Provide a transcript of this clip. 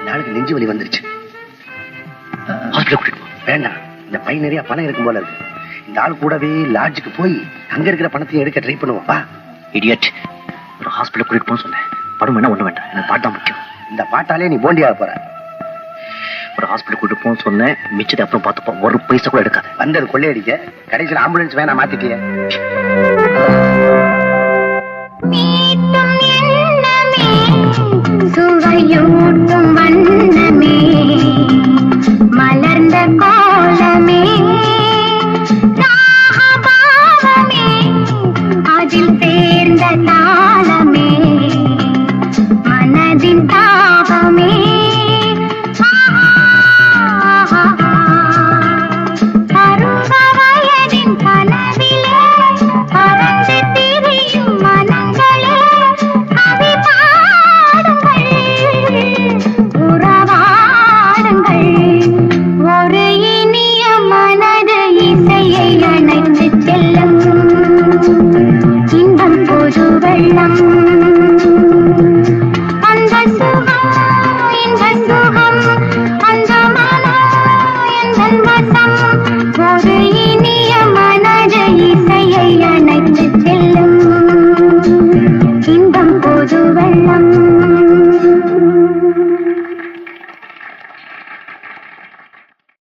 நாளைக்கு நெஞ்சு வலி வந்துருச்சு. வேண்டாம், இந்த பை நிறைய பணம் இருக்கும் போல இருக்கு. இந்த ஆள் கூடவே லாட்ஜுக்கு போய் அங்க இருக்கிற பணத்தையும் எடுக்க ட்ரை பண்ணுவோம். இடியட், ஒரு ஹாஸ்பிட்டல் கூட்டிட்டு போக சொன்னேன். படம் வேணா ஒண்ணு வேண்டாம், எனக்கு பாட்டு தான் முக்கியம். இந்த பாட்டாலே நீ போண்டியாக போற. ஒரு ஹாஸ்பிட்டல் கூட்டிட்டு போக சொன்னேன், மிச்சத்தை அப்புறம் பார்த்துப்போம். ஒரு பைசா கூட எடுக்காது. வந்தது கொள்ளையடிக்க, கடைசியில் ஆம்புலன்ஸ் வேணா மாத்திட்டிய. சுவையூட்டும் வண்ணமே, மலர்ந்த கோலமே, ராகபாவமே, அதில் சேர்ந்த தாளமே, மனதின் தாபமே.